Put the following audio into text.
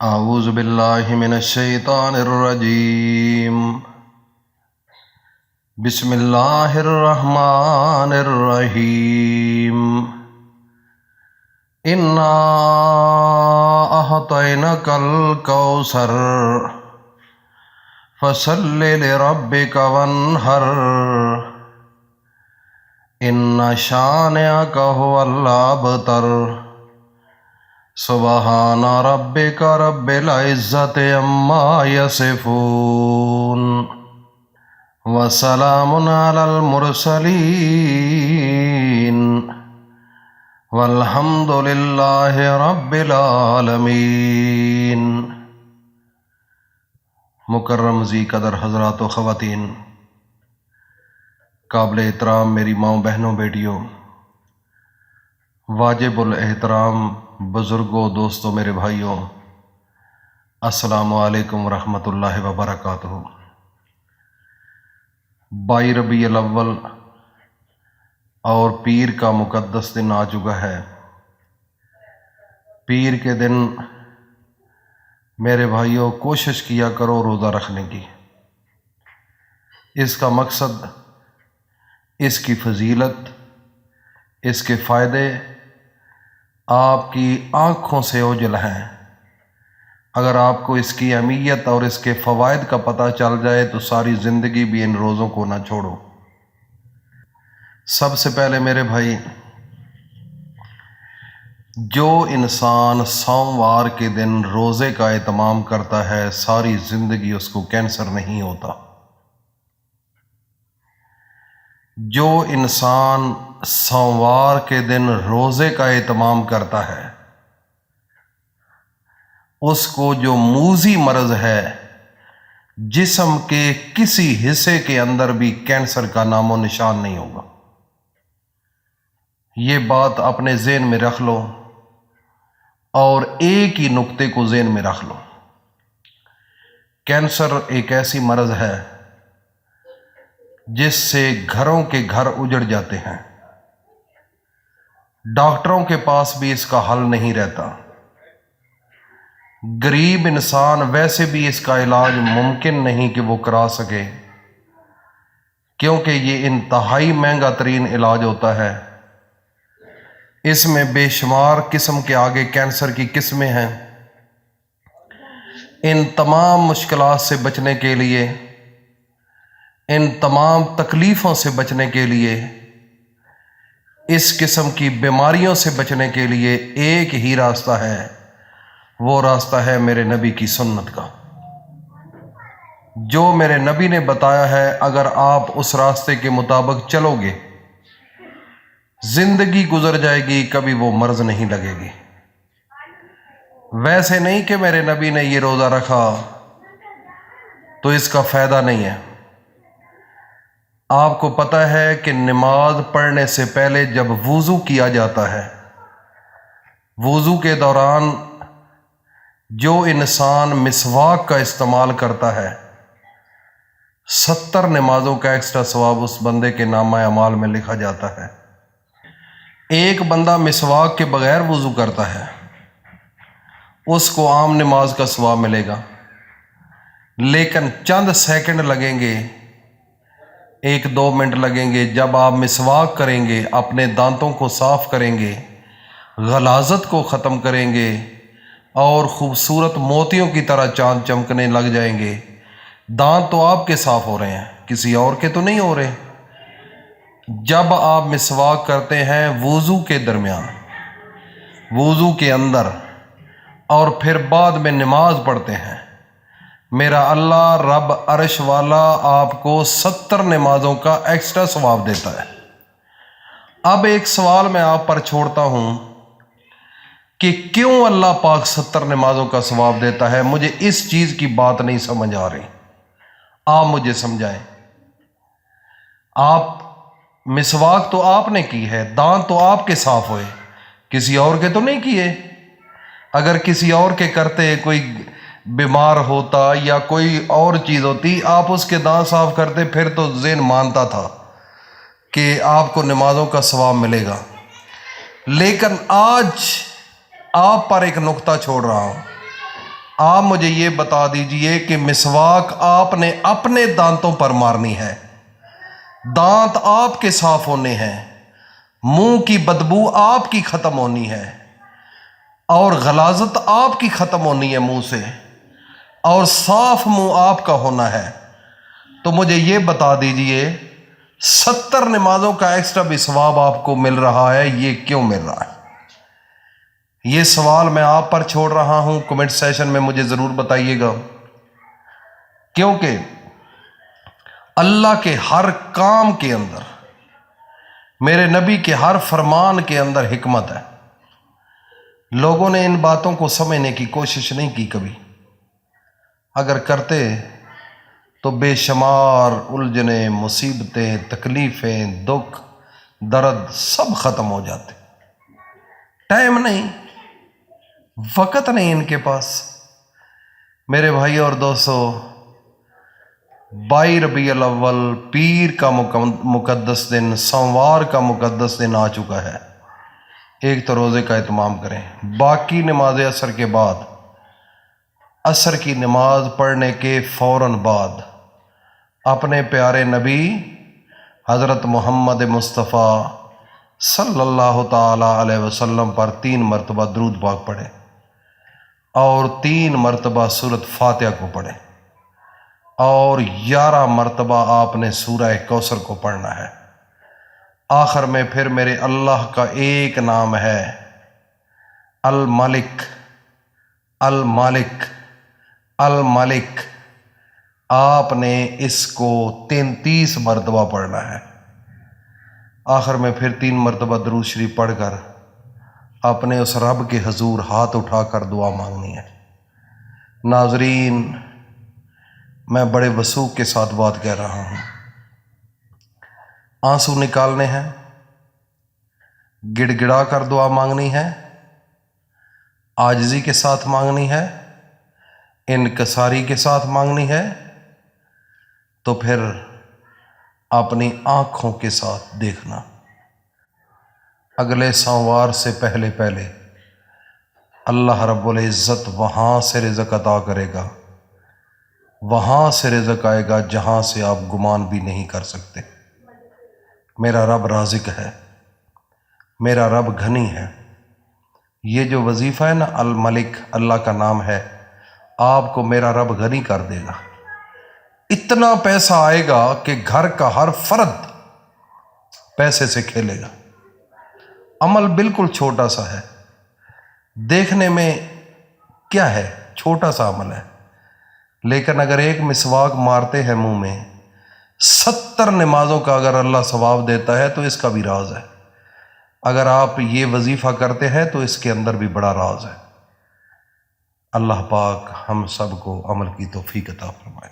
اعوذ باللہ من الشیطان الرجیم بسم اللہ الرحمن الرحیم انا اعطیناک الکوثر فصل لربک وانحر ان شانئک هو الابتر سبحان ربک رب العزت عما یصفون وسلام علی المرسلین والحمد للہ رب العالمین۔ مکرم ذی قدر حضرات و خواتین، قابل احترام میری ماؤں بہنوں بیٹیوں، واجب الاحترام بزرگوں دوستوں میرے بھائیوں، السلام علیکم ورحمۃ اللہ وبرکاتہ۔ 22 ربیع الاول اور پیر کا مقدس دن آ چکا ہے۔ پیر کے دن میرے بھائیوں کوشش کیا کرو روزہ رکھنے کی۔ اس کا مقصد، اس کی فضیلت، اس کے فائدے آپ کی آنکھوں سے اوجھل ہیں۔ اگر آپ کو اس کی اہمیت اور اس کے فوائد کا پتہ چل جائے تو ساری زندگی بھی ان روزوں کو نہ چھوڑو۔ سب سے پہلے میرے بھائی، جو انسان سوموار کے دن روزے کا اہتمام کرتا ہے ساری زندگی اس کو کینسر نہیں ہوتا۔ جو انسان سوموار کے دن روزے کا اہتمام کرتا ہے اس کو جو موذی مرض ہے، جسم کے کسی حصے کے اندر بھی کینسر کا نام و نشان نہیں ہوگا۔ یہ بات اپنے ذہن میں رکھ لو اور ایک ہی نقطے کو ذہن میں رکھ لو۔ کینسر ایک ایسی مرض ہے جس سے گھروں کے گھر اجڑ جاتے ہیں۔ ڈاکٹروں کے پاس بھی اس کا حل نہیں رہتا۔ غریب انسان ویسے بھی اس کا علاج ممکن نہیں کہ وہ کرا سکے، کیونکہ یہ انتہائی مہنگا ترین علاج ہوتا ہے۔ اس میں بے شمار قسم کے آگے کینسر کی قسمیں ہیں۔ ان تمام مشکلات سے بچنے کے لیے، ان تمام تکلیفوں سے بچنے کے لیے، اس قسم کی بیماریوں سے بچنے کے لیے ایک ہی راستہ ہے، وہ راستہ ہے میرے نبی کی سنت کا۔ جو میرے نبی نے بتایا ہے، اگر آپ اس راستے کے مطابق چلو گے زندگی گزر جائے گی، کبھی وہ مرض نہیں لگے گی۔ ویسے نہیں کہ میرے نبی نے یہ روزہ رکھا تو اس کا فائدہ نہیں ہے۔ آپ کو پتہ ہے کہ نماز پڑھنے سے پہلے جب وضو کیا جاتا ہے، وضو کے دوران جو انسان مسواک کا استعمال کرتا ہے 70 نمازوں کا ایکسٹرا ثواب اس بندے کے نامہ اعمال میں لکھا جاتا ہے۔ ایک بندہ مسواک کے بغیر وضو کرتا ہے، اس کو عام نماز کا ثواب ملے گا، لیکن چند سیکنڈ لگیں گے، 1-2 منٹ لگیں گے، جب آپ مسواک کریں گے، اپنے دانتوں کو صاف کریں گے، غلاظت کو ختم کریں گے اور خوبصورت موتیوں کی طرح چاند چمکنے لگ جائیں گے۔ دانت تو آپ کے صاف ہو رہے ہیں، کسی اور کے تو نہیں ہو رہے۔ جب آپ مسواک کرتے ہیں وضو کے درمیان، وضو کے اندر، اور پھر بعد میں نماز پڑھتے ہیں، میرا اللہ رب عرش والا آپ کو 70 نمازوں کا ایکسٹرا ثواب دیتا ہے۔ اب ایک سوال میں آپ پر چھوڑتا ہوں کہ کیوں اللہ پاک 70 نمازوں کا ثواب دیتا ہے؟ مجھے اس چیز کی بات نہیں سمجھ آ رہی، آپ مجھے سمجھائیں۔ آپ مسواک تو آپ نے کی ہے، دانت تو آپ کے صاف ہوئے، کسی اور کے تو نہیں کیے۔ اگر کسی اور کے کرتے، کوئی بیمار ہوتا یا کوئی اور چیز ہوتی، آپ اس کے دانت صاف کرتے، پھر تو ذہن مانتا تھا کہ آپ کو نمازوں کا ثواب ملے گا۔ لیکن آج آپ پر ایک نقطہ چھوڑ رہا ہوں، آپ مجھے یہ بتا دیجئے کہ مسواک آپ نے اپنے دانتوں پر مارنی ہے، دانت آپ کے صاف ہونے ہیں، منہ کی بدبو آپ کی ختم ہونی ہے، اور غلاظت آپ کی ختم ہونی ہے منہ سے، اور صاف منہ آپ کا ہونا ہے، تو مجھے یہ بتا دیجئے 70 نمازوں کا ایکسٹرا بھی ثواب آپ کو مل رہا ہے، یہ کیوں مل رہا ہے؟ یہ سوال میں آپ پر چھوڑ رہا ہوں، کمنٹ سیشن میں مجھے ضرور بتائیے گا، کیونکہ اللہ کے ہر کام کے اندر، میرے نبی کے ہر فرمان کے اندر حکمت ہے۔ لوگوں نے ان باتوں کو سمجھنے کی کوشش نہیں کی کبھی، اگر کرتے تو بے شمار الجھنیں، مصیبتیں، تکلیفیں، دکھ، درد سب ختم ہو جاتے۔ ٹائم نہیں، وقت نہیں ان کے پاس۔ میرے بھائی اور دوستو، 22 ربیع الاول پیر کا مقدس دن، سوموار کا مقدس دن آ چکا ہے۔ ایک تو روزے کا اہتمام کریں، باقی نماز عصر کے بعد، عصر کی نماز پڑھنے کے فوراً بعد اپنے پیارے نبی حضرت محمد مصطفیٰ صلی اللہ تعالی علیہ وسلم پر 3 مرتبہ درود پاک پڑھیں اور 3 مرتبہ سورۃ فاتحہ کو پڑھیں، اور 11 مرتبہ آپ نے سورہ کوثر کو پڑھنا ہے۔ آخر میں پھر میرے اللہ کا ایک نام ہے الملک، الملک، الملک، آپ نے اس کو 33 مرتبہ پڑھنا ہے۔ آخر میں پھر 3 مرتبہ درود شریف پڑھ کر اپنے اس رب کے حضور ہاتھ اٹھا کر دعا مانگنی ہے۔ ناظرین، میں بڑے وثوق کے ساتھ بات کہہ رہا ہوں، آنسو نکالنے ہیں، گڑ گڑا کر دعا مانگنی ہے، عاجزی کے ساتھ مانگنی ہے، انکساری کے ساتھ مانگنی ہے، تو پھر اپنی آنکھوں کے ساتھ دیکھنا۔ اگلے سوموار سے پہلے پہلے اللہ رب العزت وہاں سے رزق عطا کرے گا، وہاں سے رزق آئے گا جہاں سے آپ گمان بھی نہیں کر سکتے۔ میرا رب رازق ہے، میرا رب غنی ہے۔ یہ جو وظیفہ ہے نا الملک، اللہ کا نام ہے، آپ کو میرا رب غنی کر دے گا۔ اتنا پیسہ آئے گا کہ گھر کا ہر فرد پیسے سے کھیلے گا۔ عمل بالکل چھوٹا سا ہے، دیکھنے میں کیا ہے، چھوٹا سا عمل ہے، لیکن اگر ایک مسواک مارتے ہیں منہ میں، 70 نمازوں کا اگر اللہ ثواب دیتا ہے تو اس کا بھی راز ہے۔ اگر آپ یہ وظیفہ کرتے ہیں تو اس کے اندر بھی بڑا راز ہے۔ اللہ پاک ہم سب کو عمل کی توفیق عطا فرمائے۔